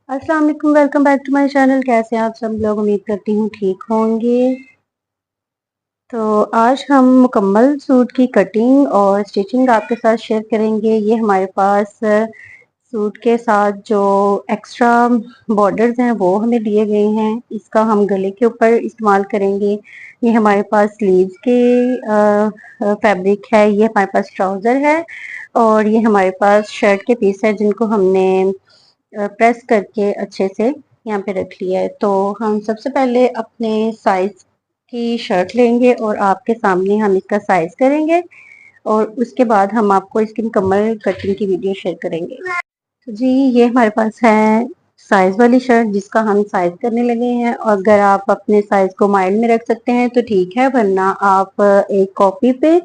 अस्सलाम वालेकुम, welcome back to my channel. कैसे हैं आप सब लोग? उम्मीद करती हूँ ठीक होंगे। तो आज हम मुकम्मल सूट की कटिंग और स्टिचिंग आपके साथ शेयर करेंगे। ये हमारे पास सूट के साथ जो एक्स्ट्रा बॉर्डर्स हैं वो हमें दिए गए हैं। इसका हम गले के ऊपर इस्तेमाल करेंगे। ये हमारे पास स्लीव्स के फैब्रिक है। ये हमारे पास ट्राउज़र है और ये हमारे पास शर्ट के पीस है जिनको हमने प्रेस करके अच्छे से यहाँ पे रख लिया है। तो हम सबसे पहले अपने साइज की शर्ट लेंगे और आपके सामने हम इसका साइज करेंगे और उसके बाद हम आपको इसकी मुकम्मल कटिंग की वीडियो शेयर करेंगे। तो जी ये हमारे पास है साइज वाली शर्ट जिसका हम साइज करने लगे हैं। और अगर आप अपने साइज को माइंड में रख सकते हैं तो ठीक है, वरना आप एक कॉपी पे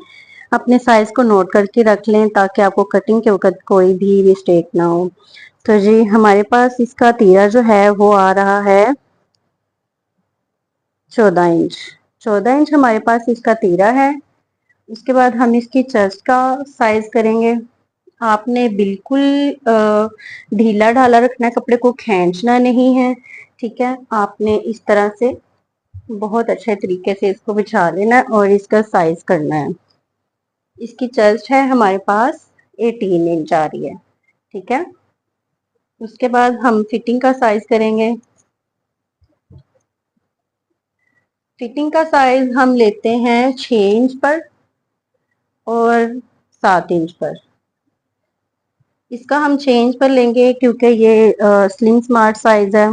अपने साइज को नोट करके रख लें ताकि आपको कटिंग के वक्त कोई भी मिस्टेक ना हो। तो जी हमारे पास इसका तीरा जो है वो आ रहा है 14 इंच। 14 इंच हमारे पास इसका तीरा है। उसके बाद हम इसकी चेस्ट का साइज करेंगे। आपने बिल्कुल ढीला ढाला रखना है, कपड़े को खींचना नहीं है। ठीक है, आपने इस तरह से बहुत अच्छे तरीके से इसको बिछा लेना है और इसका साइज करना है। इसकी चेस्ट है हमारे पास 18 इंच आ रही है। ठीक है, उसके बाद हम फिटिंग का साइज करेंगे। फिटिंग का साइज हम लेते हैं 6 इंच पर और 7 इंच पर। इसका हम 6 इंच पर लेंगे क्योंकि ये स्लिम स्मार्ट साइज है,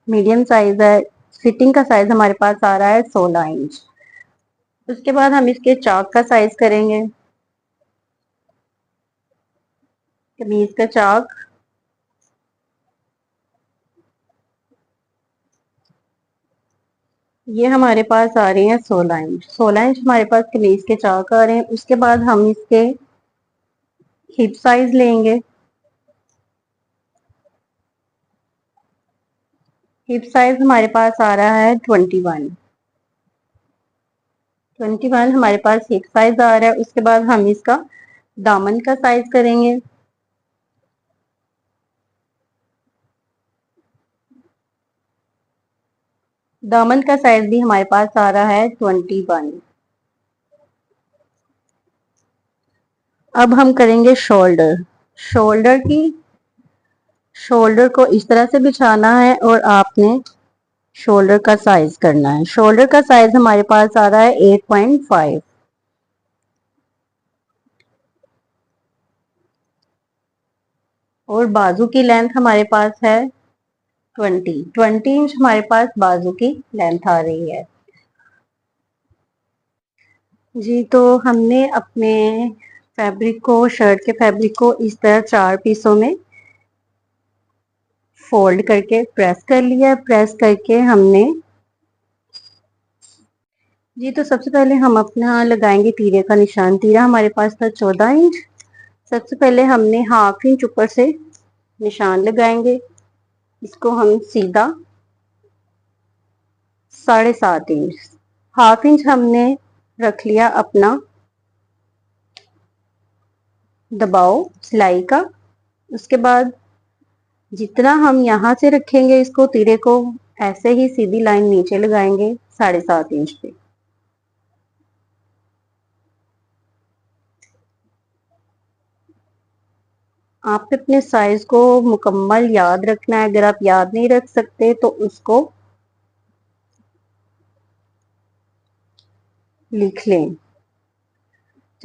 मीडियम साइज है। फिटिंग का साइज हमारे पास आ रहा है 16 इंच। उसके बाद हम इसके चाक का साइज करेंगे। कमीज का चाक ये हमारे पास आ रहे हैं 16 इंच। 16 इंच हमारे पास कमीज के चाक आ रहे हैं। उसके बाद हम इसके हिप साइज लेंगे। हिप साइज हमारे पास आ रहा है 21। 21 हमारे पास हिप साइज आ रहा है। उसके बाद हम इसका दामन का साइज करेंगे। दामन का साइज भी हमारे पास आ रहा है 21। अब हम करेंगे शोल्डर। शोल्डर की शोल्डर को इस तरह से बिछाना है और आपने शोल्डर का साइज करना है। शोल्डर का साइज हमारे पास आ रहा है 8.5। और बाजू की लेंथ हमारे पास है 20 इंच हमारे पास बाजू की लेंथ आ रही है। जी तो हमने अपने फैब्रिक को, शर्ट के फैब्रिक को इस तरह 4 पीसों में फोल्ड करके प्रेस कर लिया। प्रेस करके हमने जी तो सबसे पहले हम अपना लगाएंगे तीरे का निशान। तीरा हमारे पास था 14 इंच। सबसे पहले हमने हाफ इंच ऊपर से निशान लगाएंगे। इसको हम सीधा 7.5 इंच, हाफ इंच हमने रख लिया अपना दबाव सिलाई का। उसके बाद जितना हम यहाँ से रखेंगे इसको तीरे को, ऐसे ही सीधी लाइन नीचे लगाएंगे 7.5 इंच पे। आप अपने साइज को मुकम्मल याद रखना है। अगर आप याद नहीं रख सकते तो उसको लिख लें।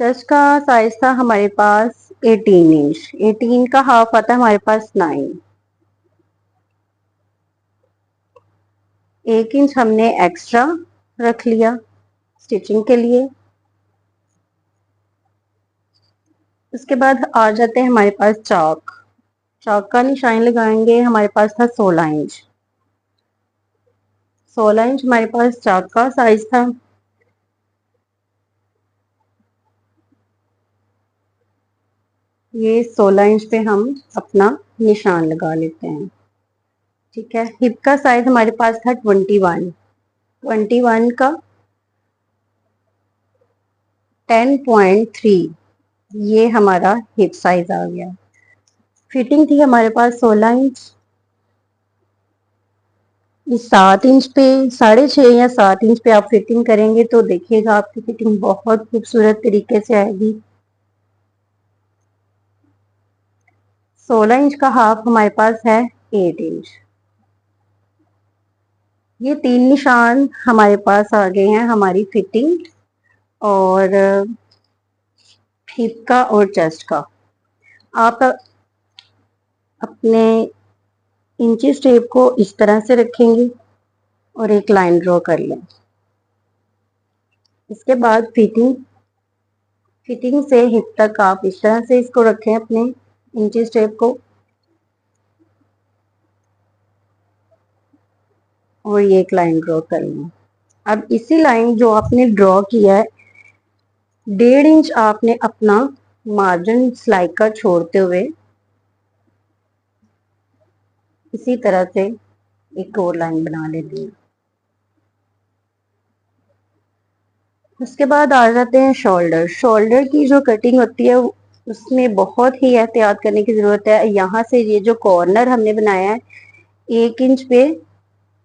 चेस्ट का साइज था हमारे पास 18 इंच। 18 का हाफ आता है हमारे पास 9। 1 इंच हमने एक्स्ट्रा रख लिया स्टिचिंग के लिए। उसके बाद आ जाते हैं हमारे पास चाक। चाक का निशान लगाएंगे। हमारे पास था 16 इंच। 16 इंच हमारे पास चाक का साइज था। ये 16 इंच पे हम अपना निशान लगा लेते हैं। ठीक है, हिप का साइज हमारे पास था 21। 21 का 10.3 ये हमारा हिप साइज आ गया। फिटिंग थी हमारे पास 16 इंच। इस 7 इंच पे 6.5 या 7 इंच पे आप फिटिंग करेंगे तो देखिएगा आपकी फिटिंग बहुत खूबसूरत तरीके से आएगी। 16 इंच का हाफ हमारे पास है 8 इंच। ये 3 निशान हमारे पास आ गए हैं हमारी फिटिंग और हिप का और चेस्ट का। आप अपने इंचेस टेप को इस तरह से रखेंगे और एक लाइन ड्रॉ कर लें। इसके बाद फिटिंग से हिप तक आप इस तरह से इसको रखें अपने इंचेस टेप को और ये एक लाइन ड्रॉ कर लें। अब इसी लाइन जो आपने ड्रॉ किया है 1.5 इंच आपने अपना मार्जिन सिलाई का छोड़ते हुए इसी तरह से एक और लाइन बना लेती है। उसके बाद आ जाते हैं शोल्डर। शोल्डर की जो कटिंग होती है उसमें बहुत ही एहतियात करने की जरूरत है। यहाँ से ये जो कॉर्नर हमने बनाया है 1 इंच पे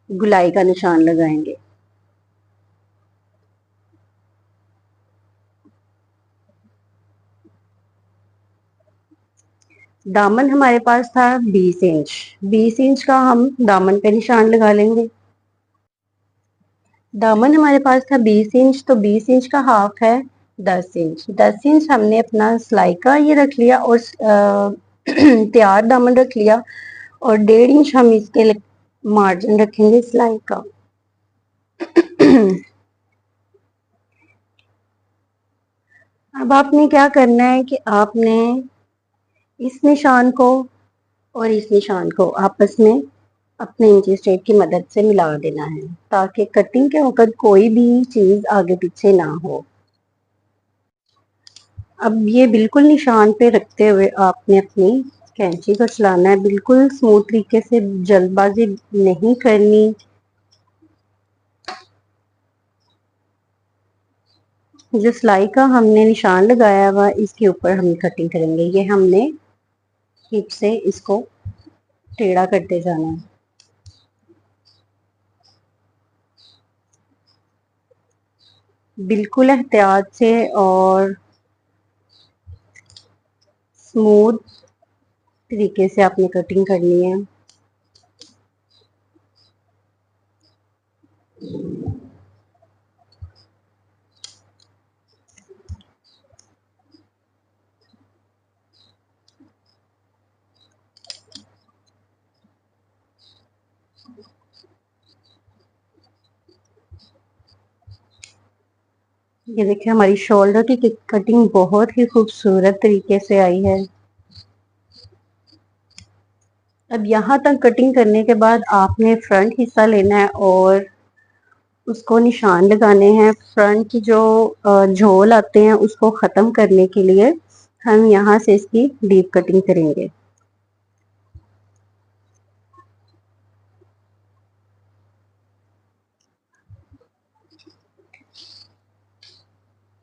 गुलाई का निशान लगाएंगे। दामन हमारे पास था 20 इंच। 20 इंच का हम दामन पे निशान लगा लेंगे। दामन हमारे पास था 20 इंच, तो 20 इंच का हाफ है 10 इंच। 10 इंच हमने अपना सिलाई का ये रख लिया और तैयार दामन रख लिया और 1.5 इंच हम इसके मार्जिन रखेंगे सिलाई का। अब आपने क्या करना है कि आपने इस निशान को और इस निशान को आपस में अपने इंची टेप की मदद से मिला देना है ताकि कटिंग के वक्त कोई भी चीज आगे पीछे ना हो। अब ये बिल्कुल निशान पे रखते हुए आपने अपनी कैंची को चलाना है, बिल्कुल स्मूथ तरीके से, जल्दबाजी नहीं करनी। जो सिलाई का हमने निशान लगाया हुआ इसके ऊपर हम कटिंग करेंगे। ये हमने हिप से इसको टेढ़ा करते जाना है। बिल्कुल एहतियात से और स्मूथ तरीके से आपने कटिंग करनी है। ये देखिए हमारी शोल्डर की कटिंग बहुत ही खूबसूरत तरीके से आई है। अब यहाँ तक कटिंग करने के बाद आपने फ्रंट हिस्सा लेना है और उसको निशान लगाने हैं। फ्रंट की जो झोल आते हैं उसको ख़त्म करने के लिए हम यहाँ से इसकी डीप कटिंग करेंगे।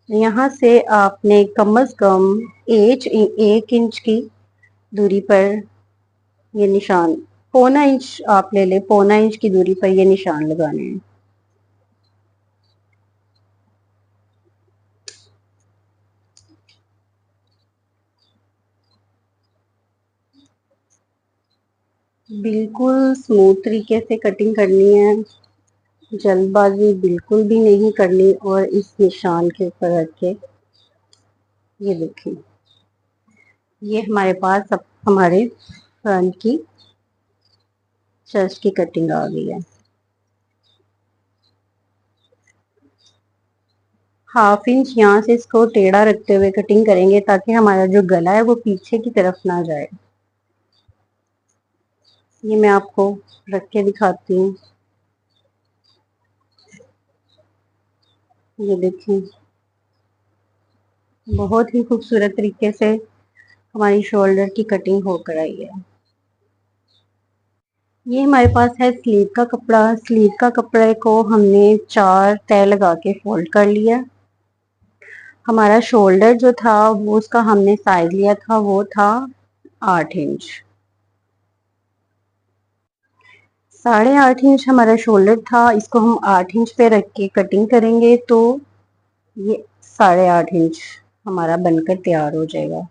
यहाँ से आपने कम से कम 1 इंच की दूरी पर ये निशान, 1.25 इंच आप ले लें, 1.25 इंच की दूरी पर ये निशान लगाने हैं। बिल्कुल स्मूथ तरीके से कटिंग करनी है, जल्दबाजी बिल्कुल भी नहीं करनी। और इस निशान के ऊपर रख के ये देखिए ये हमारे पास अब हमारे फ्रंट की चेस्ट की कटिंग आ गई है। 1/2 इंच यहाँ से इसको टेढ़ा रखते हुए कटिंग करेंगे ताकि हमारा जो गला है वो पीछे की तरफ ना जाए। ये मैं आपको रख के दिखाती हूँ। ये देखिए बहुत ही खूबसूरत तरीके से हमारी शोल्डर की कटिंग होकर आई है। ये हमारे पास है स्लीव का कपड़ा। स्लीव का कपड़े को हमने 4 तह लगा के फोल्ड कर लिया। हमारा शोल्डर जो था वो उसका हमने साइज लिया था वो था 8 इंच। 8.5 इंच हमारा शोल्डर था, इसको हम 8 इंच पे रख के कटिंग करेंगे तो ये 8.5 इंच हमारा बनकर तैयार हो जाएगा।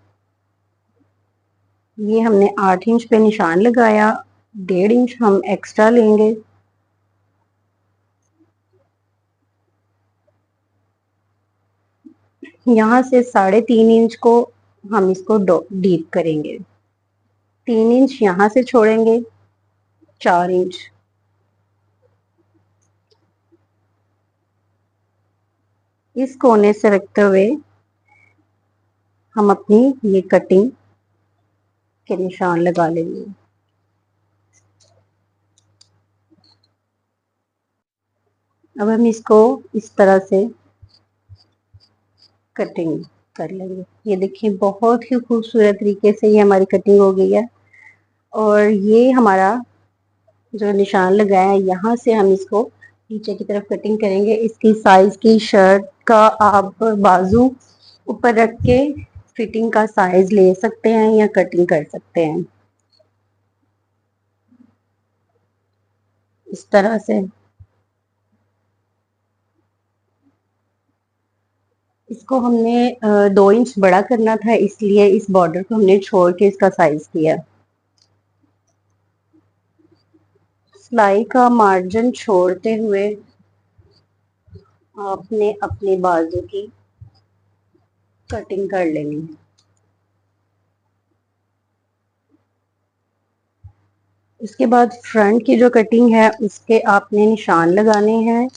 ये हमने 8 इंच पे निशान लगाया, 1.5 इंच हम एक्स्ट्रा लेंगे। यहाँ से 3.5 इंच को हम इसको डीप करेंगे, 3 इंच यहाँ से छोड़ेंगे, 4 इंच इस कोने से रखते हुए हम अपनी ये कटिंग के निशान लगा लेंगे। अब हम इसको इस तरह से कटिंग कर लेंगे। ये देखिए बहुत ही खूबसूरत तरीके से ये हमारी कटिंग हो गई है। और ये हमारा जो निशान लगाया है, यहाँ से हम इसको नीचे की तरफ कटिंग करेंगे। इसकी साइज की शर्ट का आप बाजू ऊपर रख के फिटिंग का साइज ले सकते हैं या कटिंग कर सकते हैं इस तरह से। इसको हमने 2 इंच बड़ा करना था, इसलिए इस बॉर्डर को हमने छोड़ के इसका साइज किया। सिलाई का मार्जिन छोड़ते हुए आपने अपने बाजू की कटिंग कर लेनी है। इसके बाद फ्रंट की जो कटिंग है उसके आपने निशान लगाने हैं।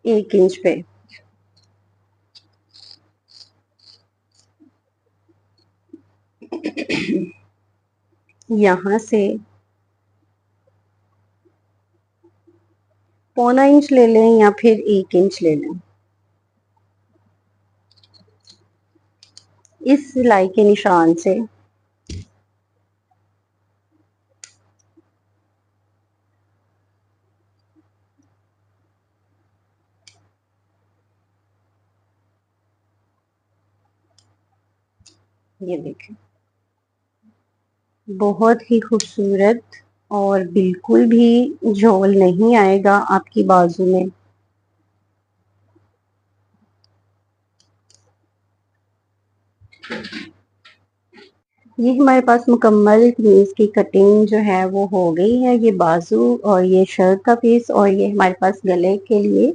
एक इंच पे यहाँ से 1.25 इंच ले लें या फिर 1 इंच ले लें। इस सिलाई के निशान से ये देखें बहुत ही खूबसूरत और बिल्कुल भी झोल नहीं आएगा आपकी बाजू में। ये हमारे पास मुकम्मल कमीज की कटिंग जो है वो हो गई है। ये बाजू और ये शर्ट का पीस और ये हमारे पास गले के लिए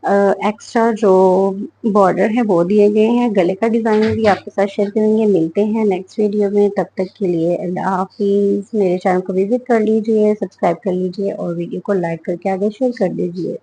एक्स्ट्रा जो बॉर्डर है वो दिए गए हैं। गले का डिज़ाइन भी आपके साथ शेयर करेंगे। मिलते हैं नेक्स्ट वीडियो में, तब तक के लिए अल्लाह हाफिज़। मेरे चैनल को विजिट कर लीजिए, सब्सक्राइब कर लीजिए और वीडियो को लाइक करके आगे शेयर कर दीजिए।